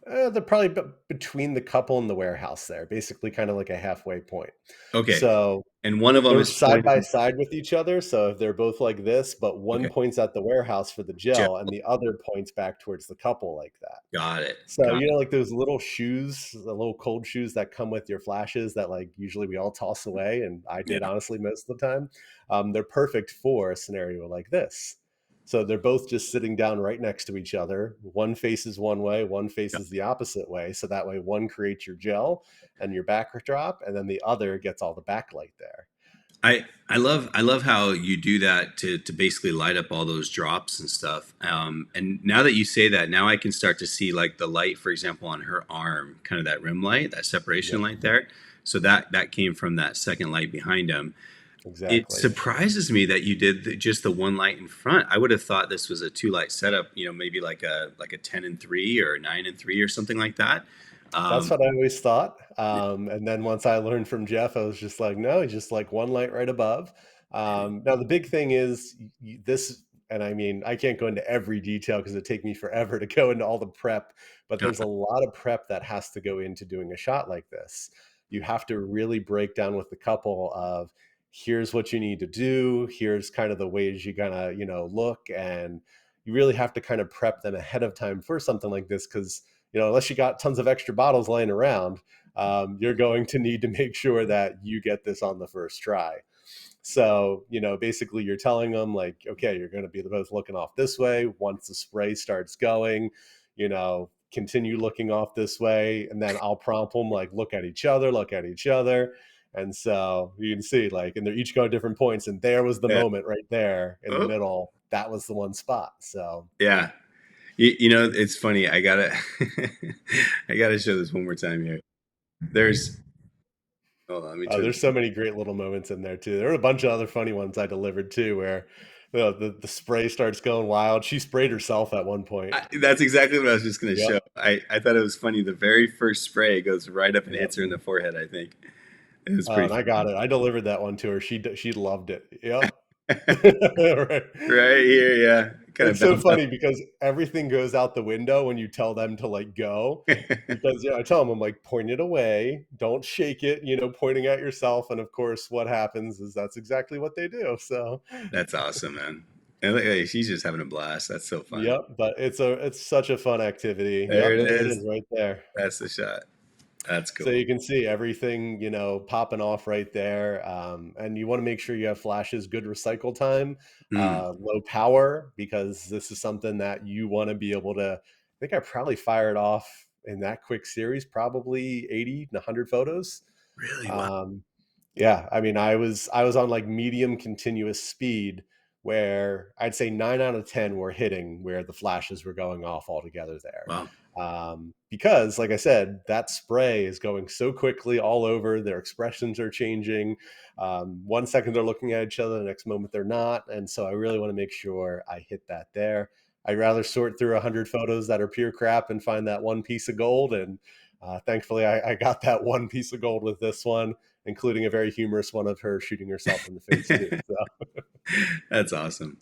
they're probably between the couple and the warehouse there, basically kind of like a halfway point. okay, So and one of them they're is side by pointing. side with each other, so they're both like this, but one Okay, points at the warehouse for the gel. gel, and the other points back towards the couple like that. Got it. So, Got like those little shoes, the little cold shoes that come with your flashes that, like, usually we all toss away, and I it. did Yeah. honestly most of the time. They're perfect for a scenario like this. So they're both just sitting down right next to each other. One faces one way, one Yeah. faces the opposite way. So that way, one creates your gel and your backdrop, and then the other gets all the backlight there. I love how you do that to basically light up all those drops and stuff. And now that you say that, now I can start to see like the light, for example, on her arm, kind of that rim light, that separation Yep, light there. So that came from that second light behind him. It exactly. surprises me that you did just the one light in front. I would have thought this was a two light setup. Maybe like a 10 and 3 or a 9 and 3 or something like that. That's Um, what I always thought. And then once I learned from Jeff, I was just like, no, just like one light right above. Now the big thing is this, and I mean, I can't go into every detail because it'd take me forever to go into all the prep, but there's a lot of prep that has to go into doing a shot like this. You have to really break down with the couple of, here's what you need to do, here's kind of the ways you gotta, look, and you really have to kind of prep them ahead of time for something like this because unless you got tons of extra bottles laying around, you're going to need to make sure that you get this on the first try. So, basically you're telling them like, okay, you're going to be both looking off this way. Once the spray starts going, continue looking off this way. And then I'll prompt them like, look at each other, look at each other. And so you can see like, and they're each going different points. And there was the yeah. moment right there in the Oh, middle. That was the one spot. So yeah. It's funny. I gotta, I gotta show this one more time here. There's, hold on, let me turn there's this. so many great little moments in there too. There were a bunch of other funny ones I delivered too, where the spray starts going wild. She sprayed herself at one point. That's exactly what I was just gonna Yep. show. I thought it was funny. The very first spray goes right up and Yep. hits her in the forehead. I think it was pretty And I funny. got it. I delivered that one to her. She loved it. Yep. Right. Right here, yeah. kind of It's so bounce funny because everything goes out the window when you tell them to like go. off. Because I tell them, I'm like, point it away, don't shake it, pointing at yourself. And of course, what happens is that's exactly what they do. So, That's awesome, man. And look, hey, she's just having a blast. That's so fun. yep. But it's such a fun activity. There Yep, it there it is. is, right there. That's the shot. That's So cool. you can see everything, popping off right there. And you want to make sure you have flashes, good recycle time, Mm, low power, because this is something that you want to be able to. I think I probably fired off in that quick series, probably 80 to 100 photos. really? Wow. Um, yeah, I mean, I was on like medium continuous speed where I'd say 9 out of 10 were hitting where the flashes were going off altogether there. Wow. Because, like I said, that spray is going so quickly all over. Their expressions are changing. 1 second they're looking at each other, the next moment they're not. And so I really want to make sure I hit that there. I'd rather sort through 100 photos that are pure crap and find that one piece of gold. And thankfully, I got that one piece of gold with this one, including a very humorous one of her shooting herself in the face too. So That's awesome.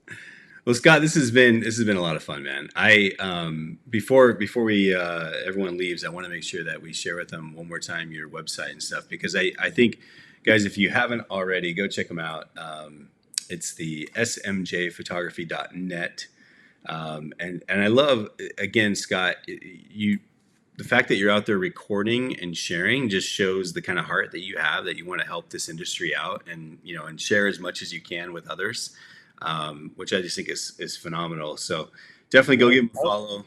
Well, Scott, this has been a lot of fun, man. I before we everyone leaves, I want to make sure that we share with them one more time your website and stuff because I think, guys, if you haven't already, go check them out. It's the smjphotography.net. And I love, again, Scott, you the fact that you're out there recording and sharing just shows the kind of heart that you have, that you want to help this industry out and and share as much as you can with others, which I just think is phenomenal. So definitely go yeah. give them a follow.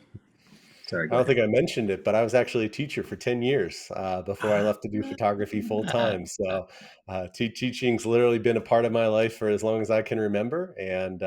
Sorry, I go don't ahead. think I mentioned it, but I was actually a teacher for 10 years before I left to do photography full time. So teaching's literally been a part of my life for as long as I can remember. And,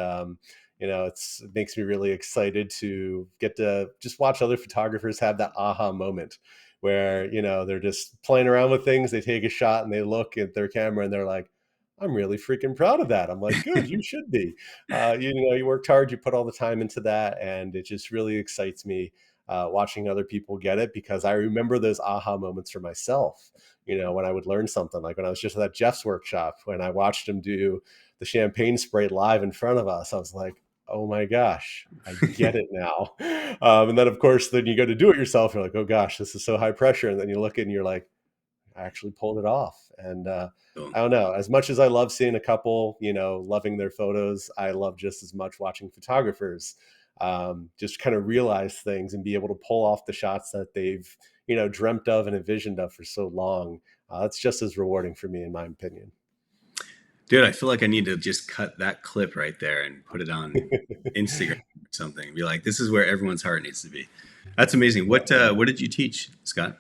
it makes me really excited to get to just watch other photographers have that aha moment where, they're just playing around with things. They take a shot and they look at their camera and they're like, I'm really freaking proud of that. I'm like, good, you should be. You worked hard, you put all the time into that. And it just really excites me watching other people get it because I remember those aha moments for myself. When I would learn something, like when I was just at that Jeff's workshop, when I watched him do the champagne spray live in front of us, I was like, oh my gosh, I get it now. And then, of course, then you go to do it yourself. You're like, oh gosh, this is so high pressure. And then you look at it and you're like, I actually pulled it off. And Cool. I don't know, as much as I love seeing a couple, loving their photos, I love just as much watching photographers just kind of realize things and be able to pull off the shots that they've, dreamt of and envisioned of for so long. That's just as rewarding for me, in my opinion. Dude, I feel like I need to just cut that clip right there and put it on Instagram or something. Be like, this is where everyone's heart needs to be. That's amazing. Yep. What did you teach, Scott?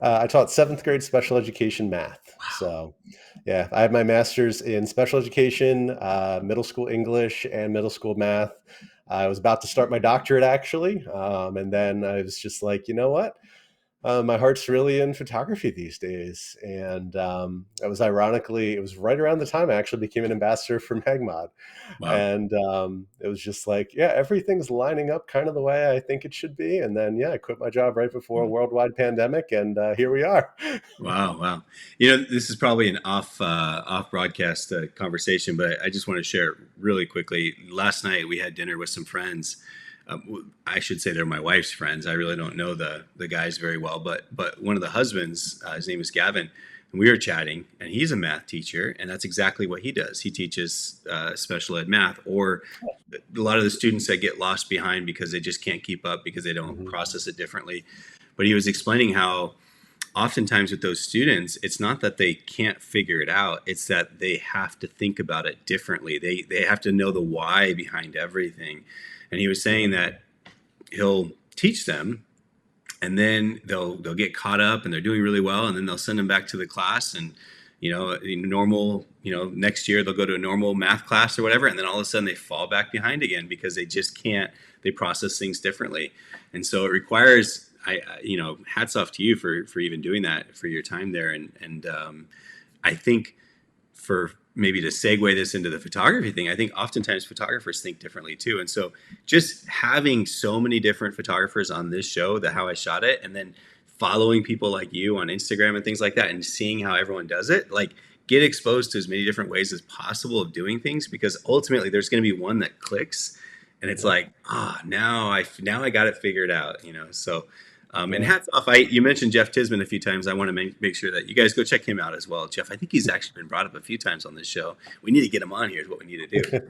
I taught seventh grade special education math. So, yeah, I have my master's in special education, middle school English, and middle school math. I was about to start my doctorate actually. And then I was just like, you know what? My heart's really in photography these days. And it was right around the time I actually became an ambassador for MagMod. Wow. And it was just like, yeah, everything's lining up kind of the way I think it should be. And then, yeah, I quit my job right before a worldwide pandemic. And here we are. Wow, wow. This is probably an off broadcast conversation, but I just want to share really quickly. Last night we had dinner with some friends. I should say they're my wife's friends. I really don't know the guys very well, but one of the husbands, his name is Gavin, and we were chatting, and he's a math teacher, and that's exactly what he does. He teaches special ed math, or a lot of the students that get lost behind because they just can't keep up because they don't Mhm. process it differently. But he was explaining how oftentimes with those students, it's not that they can't figure it out, it's that they have to think about it differently. They have to know the why behind everything. And he was saying that he'll teach them, and then they'll get caught up and they're doing really well, and then they'll send them back to the class, and normal, next year they'll go to a normal math class or whatever, and then all of a sudden they fall back behind again because they just can't, they process things differently. And so it requires, hats off to you for even doing that, for your time there. And I think, for maybe to segue this into the photography thing, I think oftentimes photographers think differently too. And so just having so many different photographers on this show, the How I Shot It, and then following people like you on Instagram and things like that, and seeing how everyone does it, like, get exposed to as many different ways as possible of doing things, because ultimately there's going to be one that clicks. and it's Yep. like, now I got it figured out, So, and Yeah. hats off. You mentioned Jeff Tisman a few times. I want to make sure that you guys go check him out as well. Jeff, I think he's actually been brought up a few times on this show. We need to get him on here. Is what we need to do.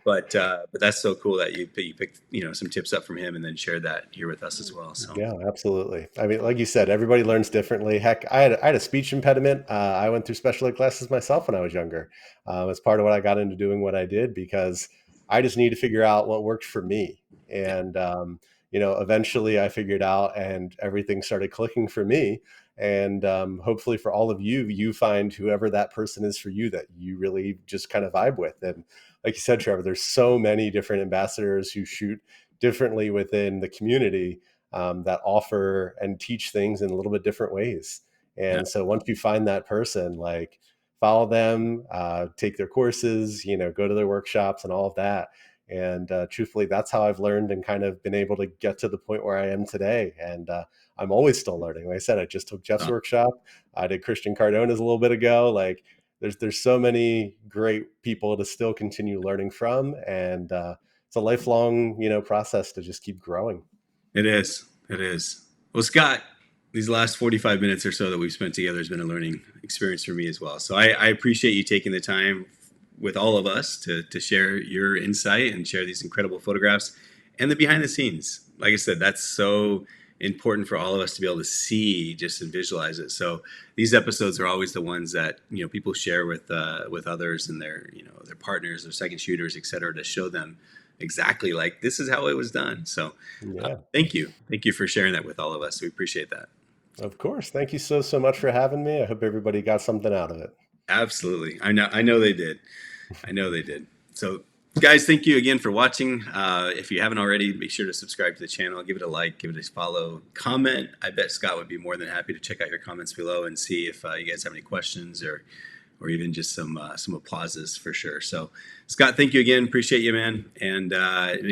But that's so cool that you picked some tips up from him and then shared that here with us as well. So Yeah, absolutely. I mean, like you said, everybody learns differently. Heck, I had a speech impediment. I went through special ed classes myself when I was younger. It's part of what I got into doing what I did because I just need to figure out what worked for me. yeah, And, eventually I figured out and everything started clicking for me. And hopefully for all of you, you find whoever that person is for you that you really just kind of vibe with. And like you said, Trevor, there's so many different ambassadors who shoot differently within the community that offer and teach things in a little bit different ways. yeah, And so once you find that person, like follow them, take their courses, go to their workshops and all of that. And truthfully, that's how I've learned and kind of been able to get to the point where I am today. And I'm always still learning. Like I said, I just took Jeff's workshop. I did Christian Cardona's a little bit ago. Like there's so many great people to still continue learning from. And it's a lifelong, process to just keep growing. it is. It is. Well, Scott, these last 45 minutes or so that we've spent together has been a learning experience for me as well. So I appreciate you taking the time with all of us to share your insight and share these incredible photographs and the behind the scenes. Like I said, that's so important for all of us to be able to see just and visualize it. So these episodes are always the ones that people share with others and their partners, their second shooters, et cetera, to show them exactly like this is how it was done. So Yeah. thank you for sharing that with all of us. We appreciate that. Of course. Thank you so much for having me. I hope everybody got something out of it. Absolutely. I know they did. I know they did. So, guys, thank you again for watching. If you haven't already, be sure to subscribe to the channel, give it a like, give it a follow, comment. I bet Scott would be more than happy to check out your comments below and see if you guys have any questions or even just some applauses for sure. So, Scott, thank you again. Appreciate you, man. And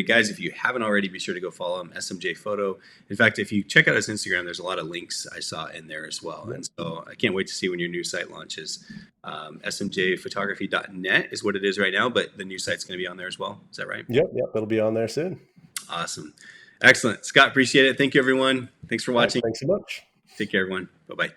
guys, if you haven't already, be sure to go follow him, SMJ Photo. In fact, if you check out his Instagram, there's a lot of links I saw in there as well. And so I can't wait to see when your new site launches. smjphotography.net is what it is right now, but the new site's going to be on there as well. Is that right? Yep. It'll be on there soon. Awesome. Excellent. Scott, appreciate it. Thank you, everyone. Thanks for All right. watching. Thanks so much. Take care, everyone. Bye-bye.